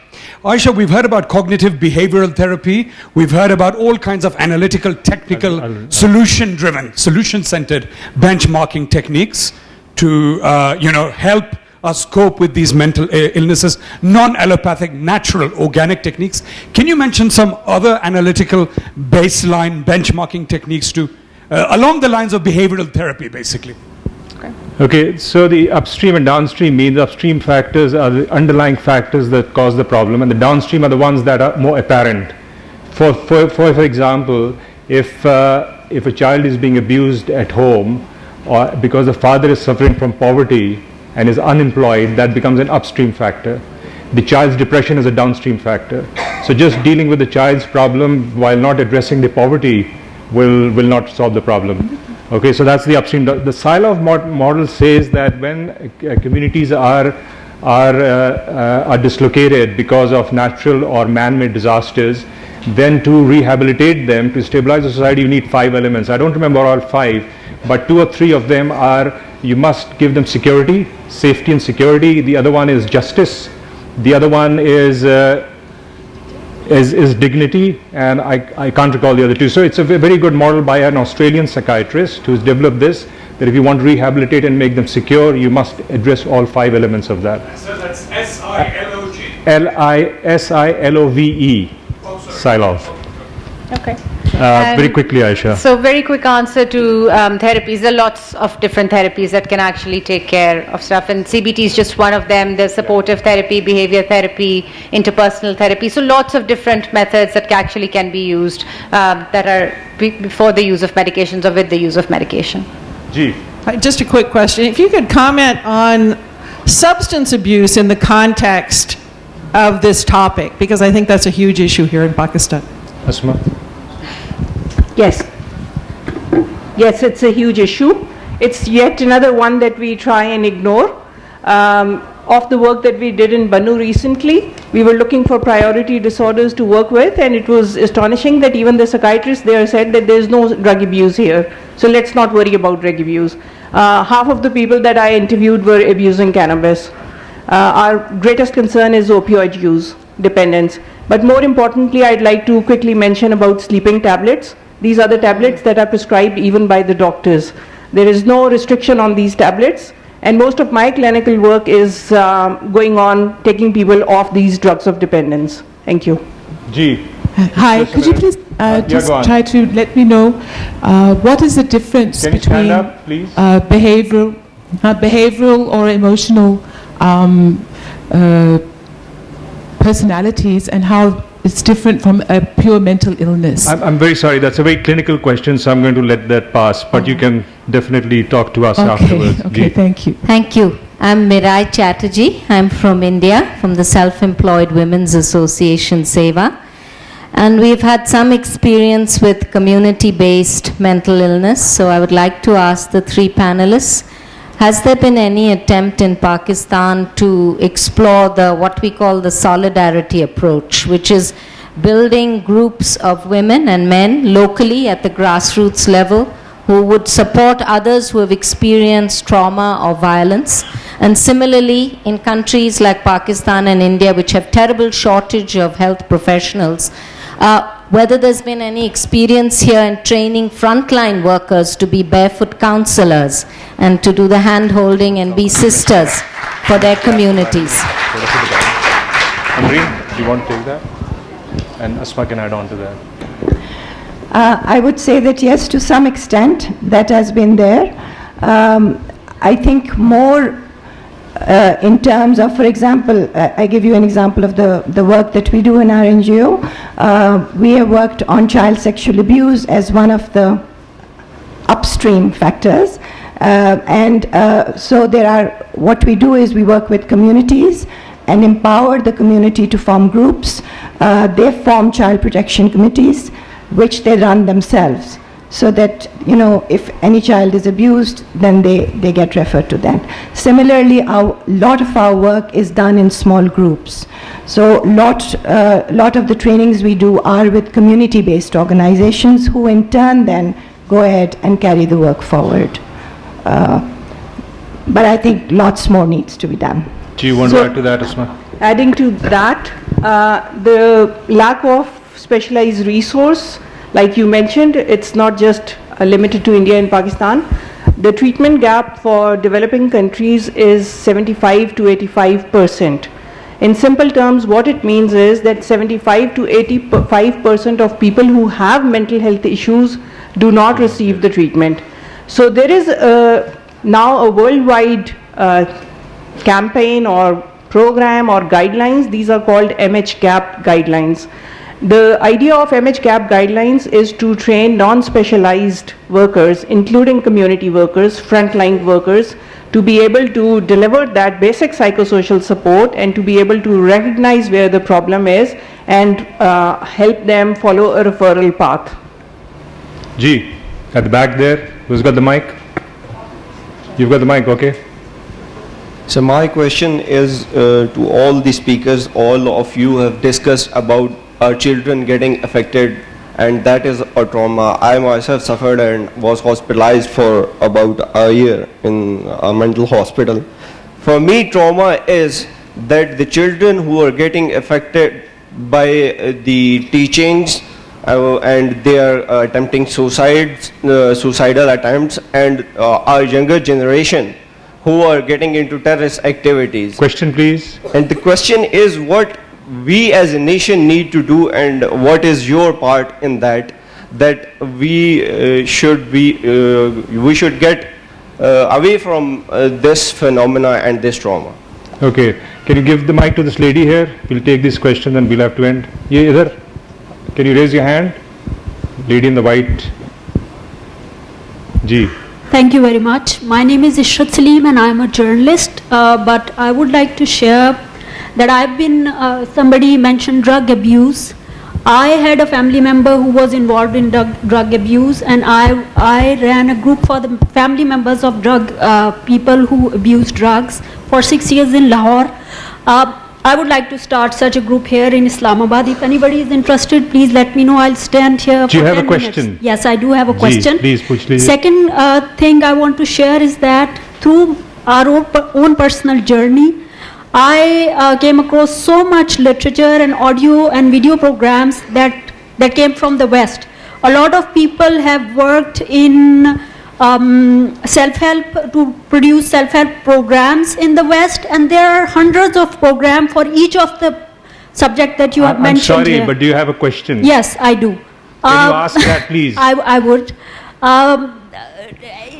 Ayesha, we've heard about cognitive behavioral therapy. We've heard about all kinds of analytical, technical, solution-driven, solution-centered benchmarking techniques to, help us cope with these mental illnesses, non-allopathic, natural, organic techniques. Can you mention some other analytical baseline benchmarking techniques to, along the lines of behavioral therapy, basically? Okay, so the upstream and downstream means upstream factors are the underlying factors that cause the problem, and the downstream are the ones that are more apparent. For example, if a child is being abused at home, or because the father is suffering from poverty and is unemployed, that becomes an upstream factor. The child's depression is a downstream factor. So just dealing with the child's problem while not addressing the poverty will not solve the problem. Okay, so that's the upstream. The silo model says that when communities are dislocated because of natural or man-made disasters, then to rehabilitate them, to stabilize the society, you need 5 elements. I don't remember all 5, but 2 or 3 of them are, you must give them security, safety and security. The other one is justice. The other one is dignity, and I can't recall the other 2. So it's a very good model by an Australian psychiatrist who's developed this, that if you want to rehabilitate and make them secure, you must address all 5 elements of that. So that's S-I-L-O-G. L-I-S-I-L-O-V-E. Silov. Okay. Very quickly, Ayesha. So very quick answer to therapies. There are lots of different therapies that can actually take care of stuff, and CBT is just one of them. There's supportive therapy, behavior therapy, interpersonal therapy. So lots of different methods that actually can be used that are before the use of medications or with the use of medication. Ji. Just a quick question. If you could comment on substance abuse in the context of this topic, because I think that's a huge issue here in Pakistan. Asma. Yes. Yes, it's a huge issue. It's yet another one that we try and ignore. Of the work that we did in Banu recently, we were looking for priority disorders to work with, and it was astonishing that even the psychiatrists there said that there's no drug abuse here. So let's not worry about drug abuse. Half of the people that I interviewed were abusing cannabis. Our greatest concern is opioid use, dependence. But more importantly, I'd like to quickly mention about sleeping tablets. These are the tablets that are prescribed even by the doctors. There is no restriction on these tablets, and most of my clinical work is going on taking people off these drugs of dependence. Thank you. Ji. Hi, could you please just try to let me know what is the difference between behavioral or emotional personalities and how it's different from a pure mental illness? I'm very sorry, that's a very clinical question, so I'm going to let that pass, but you can definitely talk to us afterwards. Okay, thank you. Thank you. I'm Mirai Chatterjee. I'm from India, from the Self-Employed Women's Association, SEVA. And we've had some experience with community-based mental illness, so I would like to ask the 3 panelists, has there been any attempt in Pakistan to explore what we call the solidarity approach, which is building groups of women and men locally at the grassroots level who would support others who have experienced trauma or violence? And similarly, in countries like Pakistan and India, which have terrible shortage of health professionals, whether there's been any experience here in training frontline workers to be barefoot counselors and to do the hand-holding and be sisters for their communities. Ambreen, do you want to take that? And Asma can add on to that. I would say that yes, to some extent, that has been there. I think more in terms of, for example, I give you an example of the work that we do in our NGO. We have worked on child sexual abuse as one of the upstream factors. So what we do is we work with communities and empower the community to form groups. They form child protection committees, which they run themselves, so that, if any child is abused, then they get referred to that. Similarly, a lot of our work is done in small groups. So lot of the trainings we do are with community-based organizations who in turn then go ahead and carry the work forward. But I think lots more needs to be done. Do you want to add to that, Asma? Adding to that, the lack of specialized resource, like you mentioned, it's not just limited to India and Pakistan. The treatment gap for developing countries is 75 to 85%. In simple terms, what it means is that 75 to 85% of people who have mental health issues do not receive the treatment. So there is now a worldwide campaign or program or guidelines. These are called MHGAP guidelines. The idea of MHGAP guidelines is to train non-specialized workers, including community workers, frontline workers, to be able to deliver that basic psychosocial support and to be able to recognize where the problem is and help them follow a referral path. G, at the back there, who's got the mic? You've got the mic, okay. So my question is to all the speakers. All of you have discussed about our children getting affected, and that is a trauma. I myself suffered and was hospitalized for about a year in a mental hospital. For me, trauma is that the children who are getting affected by the teachings and they are attempting suicidal attempts, and our younger generation who are getting into terrorist activities. Question, please. And the question is, what we as a nation need to do, and what is your part in that we should get away from this phenomena and this trauma. Okay, can you give the mic to this lady here? We'll take this question and we'll have to end. Ye idhar. Can you raise your hand? Lady in the white. Ji. Thank you very much. My name is Ishrat Salim and I am a journalist, but I would like to share that I've been, somebody mentioned drug abuse. I had a family member who was involved in drug abuse, and I ran a group for the family members of people who abuse drugs for 6 years in Lahore. I would like to start such a group here in Islamabad. If anybody is interested, please let me know. I'll stand here for 10 minutes. Do you have a question? Yes, I do have a question. Please, please. Second thing I want to share is that through our own personal journey, I came across so much literature and audio and video programs that came from the West. A lot of people have worked in self-help, to produce self-help programs in the West, and there are hundreds of programs for each of the subject that you have mentioned. I'm sorry, here. but do you have a question? Yes, I do. Can you ask that, please? I would.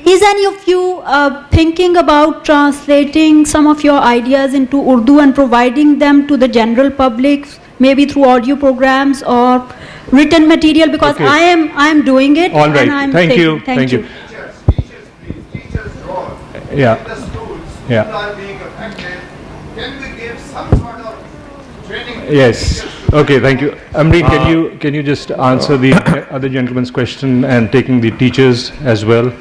Is any of you thinking about translating some of your ideas into Urdu and providing them to the general public, maybe through audio programs or written material? Because okay. I am doing it. All right. And I'm Thank you. Thank you. Yeah. Yeah. Can we give some sort of training? Yes. Okay. Thank you. Ambreen, can you just answer the other gentleman's question and taking the teachers as well?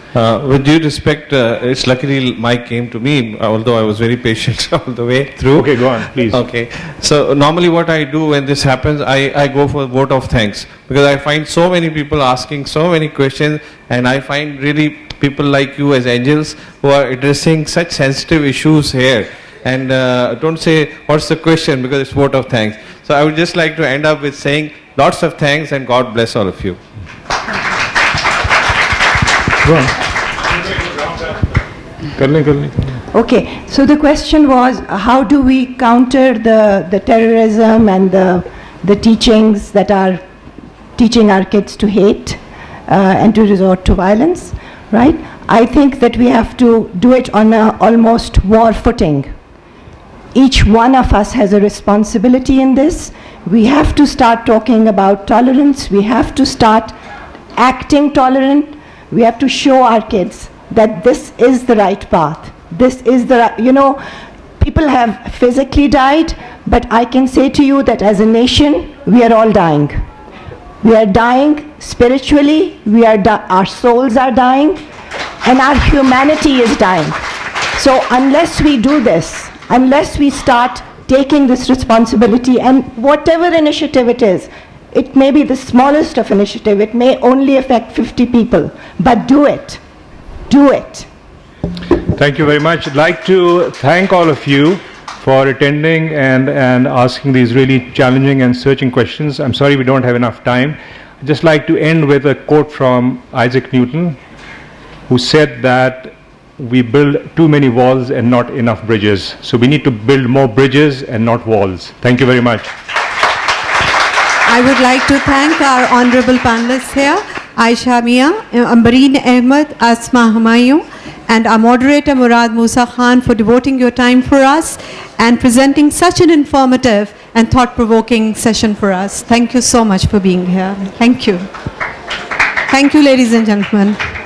With due respect, it's luckily mic came to me, although I was very patient all the way through. Okay, go on, please. Okay. So normally what I do when this happens, I go for a vote of thanks, because I find so many people asking so many questions, and I find really people like you as angels who are addressing such sensitive issues here. And don't say what's the question, because it's vote of thanks. So I would just like to end up with saying lots of thanks and God bless all of you. Okay, so the question was, how do we counter the terrorism and the teachings that are teaching our kids to hate and to resort to violence, right? I think that we have to do it on a almost war footing. Each one of us has a responsibility in this. We have to start talking about tolerance. We have to start acting tolerant. We have to show our kids that this is the right path. This is the, people have physically died, but I can say to you that as a nation, we are all dying. We are dying spiritually, our souls are dying, and our humanity is dying. So unless we do this, unless we start taking this responsibility, and whatever initiative it is, it may be the smallest of initiative, it may only affect 50 people, but do it. Do it. Thank you very much. I'd like to thank all of you for attending and asking these really challenging and searching questions. I'm sorry we don't have enough time. I'd just like to end with a quote from Isaac Newton, who said that we build too many walls and not enough bridges. So we need to build more bridges and not walls. Thank you very much. I would like to thank our honorable panelists here, Ayesha, Mian, Ambreen, Ahmad, Asma, Humayun, and our moderator, Murad, Moosa Khan, for devoting your time for us and presenting such an informative and thought-provoking session for us. Thank you so much for being here. Thank you. Thank you, ladies and gentlemen.